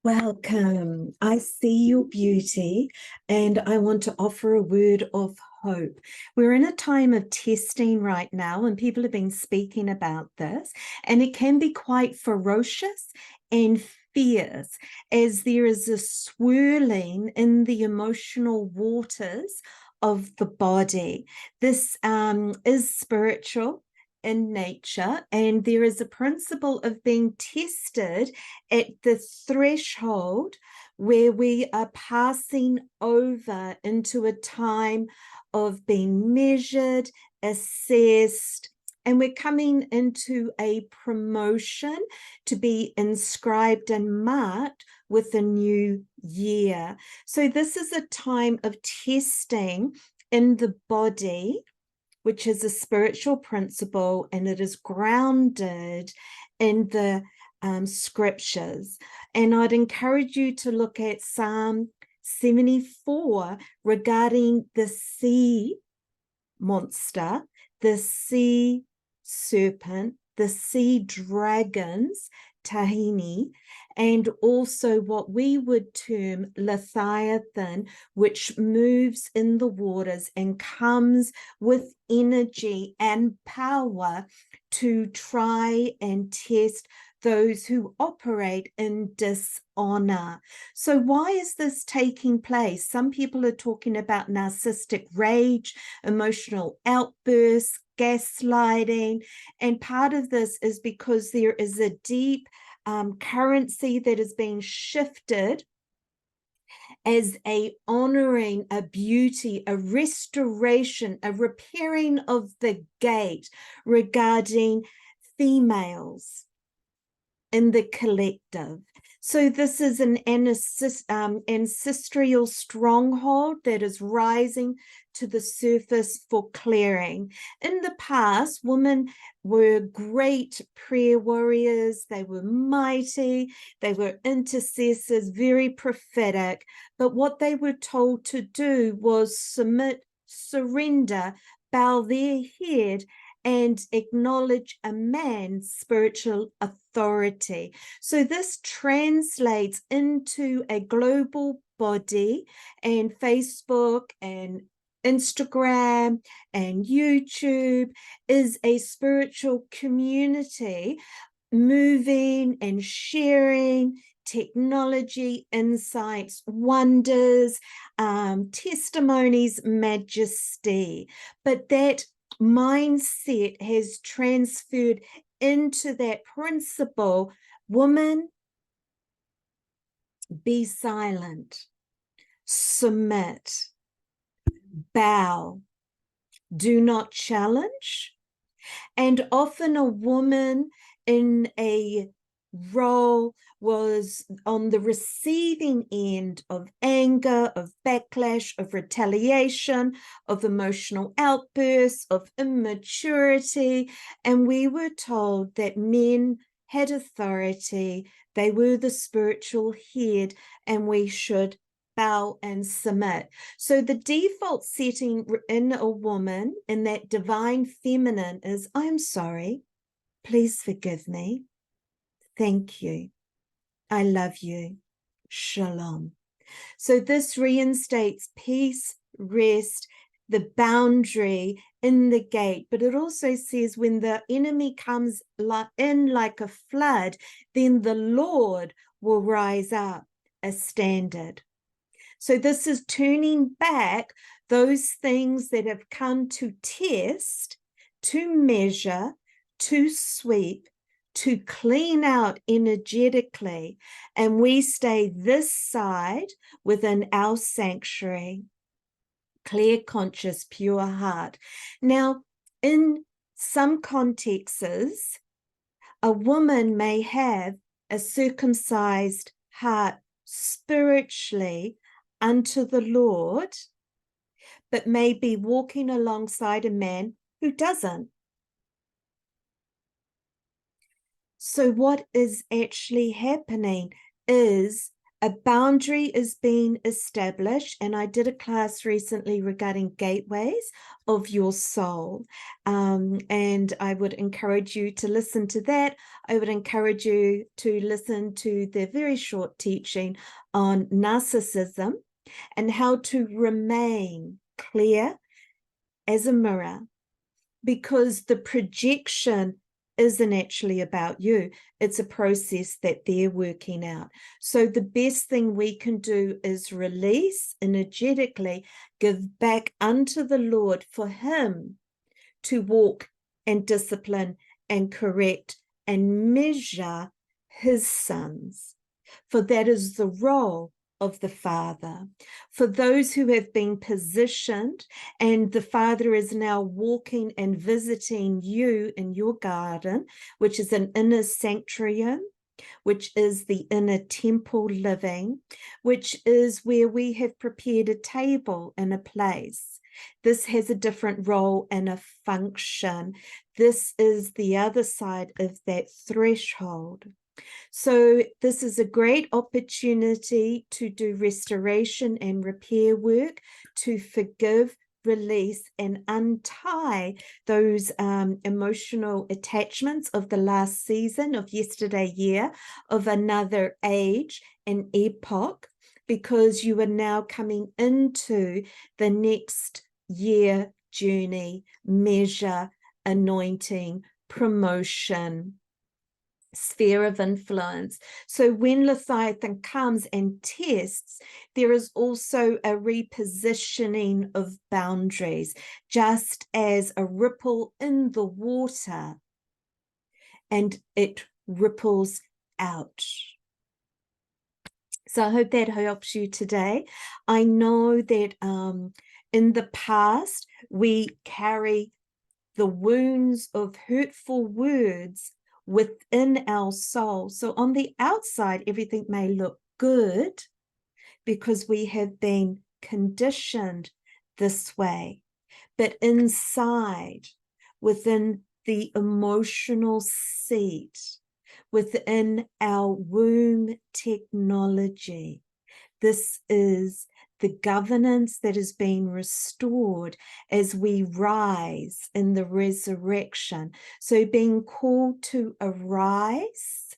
Welcome. I see your beauty, and I want to offer a word of hope. We're in a time of testing right now, and people have been speaking about this, and it can be quite ferocious and fierce as there is a swirling in the emotional waters of the body. This is spiritual in nature, and there is a principle of being tested at the threshold where we are passing over into a time of being measured, assessed, and we're coming into a promotion to be inscribed and marked with a new year. So this is a time of testing in the body, which is a spiritual principle, and it is grounded in the scriptures. And I'd encourage you to look at Psalm 74 regarding the sea monster, the sea serpent, the sea dragons, Tahini, and also what we would term Leviathan, which moves in the waters and comes with energy and power to try and test those who operate in dishonor. So why is this taking place? Some people are talking about narcissistic rage, emotional outbursts, gaslighting, and part of this is because there is a deep currency that is being shifted as a honoring, a beauty, a restoration, a repairing of the gate regarding females in the collective. So this is an ancestral stronghold that is rising to the surface for clearing. In the past, women were great prayer warriors. They were mighty. They were intercessors, very prophetic. But what they were told to do was submit, surrender, bow their head, and acknowledge a man's spiritual authority. So this translates into a global body, and Facebook and Instagram and YouTube is a spiritual community moving and sharing technology, insights, wonders, testimonies, majesty. But that mindset has transferred into that principle. Woman, be silent, submit, bow, do not challenge. And often a woman in a role was on the receiving end of anger, of backlash, of retaliation, of emotional outbursts, of immaturity. And we were told that men had authority, they were the spiritual head, and we should bow and submit. So the default setting in a woman, in that divine feminine, is, I'm sorry, please forgive me, thank you, I love you, shalom. So this reinstates peace, rest, the boundary in the gate. But it also says when the enemy comes in like a flood, then the Lord will rise up a standard. So this is turning back those things that have come to test, to measure, to sweep, to clean out energetically, and we stay this side within our sanctuary, clear conscious, pure heart. Now, in some contexts, a woman may have a circumcised heart spiritually unto the Lord, but may be walking alongside a man who doesn't. So what is actually happening is A boundary is being established, and I did a class recently regarding gateways of your soul, and I would encourage you to listen to that. I would encourage you to listen to the very short teaching on narcissism and how to remain clear as a mirror, because the projection isn't actually about you. It's a process that they're working out. So the best thing we can do is release energetically, give back unto the Lord for him to walk and discipline and correct and measure his sons. For that is the role of the Father. For those who have been positioned, and the Father is now walking and visiting you in your garden, which is an inner sanctuary, which is the inner temple living, which is where we have prepared a table and a place. This has a different role and a function. This is the other side of that threshold. So this is a great opportunity to do restoration and repair work, to forgive, release, and untie those emotional attachments of the last season, of yesterday year, of another age and epoch, because you are now coming into the next year journey, measure, anointing, promotion, sphere of influence. So when Leviathan comes and tests, there is also a repositioning of boundaries, just as a ripple in the water, and it ripples out. So I hope that helps you today. I know that in the past, we carry the wounds of hurtful words within our soul. So on the outside, everything may look good because we have been conditioned this way. But inside, within the emotional seat, within our womb technology, this is the governance that is being restored as we rise in the resurrection. So being called to arise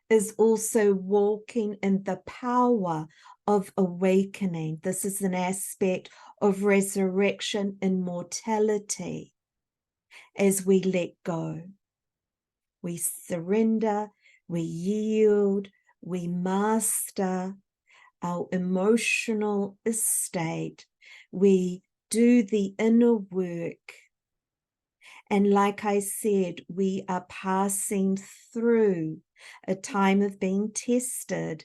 is also walking in the power of awakening. This is an aspect of resurrection and mortality. As we let go, we surrender, we yield, we master our emotional estate, we do the inner work. And like I said, we are passing through a time of being tested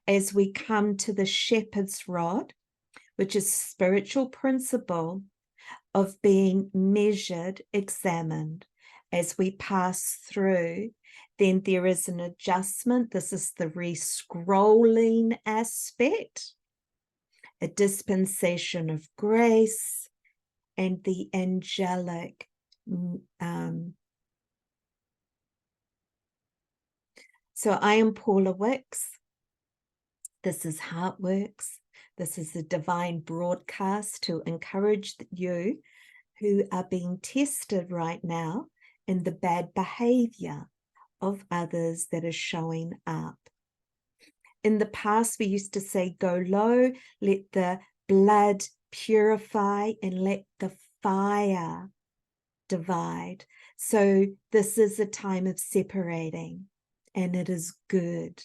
as we come to the shepherd's rod, which is spiritual principle of being measured, examined. As we pass through, then there is an adjustment. This is the re-scrolling aspect, a dispensation of grace, and the angelic. So I am Paula Wicks. This is Heartworks. This is a divine broadcast to encourage you who are being tested right now in the bad behavior of others that are showing up. In the past, we used to say, go low, let the blood purify, and let the fire divide. So this is a time of separating, and it is good.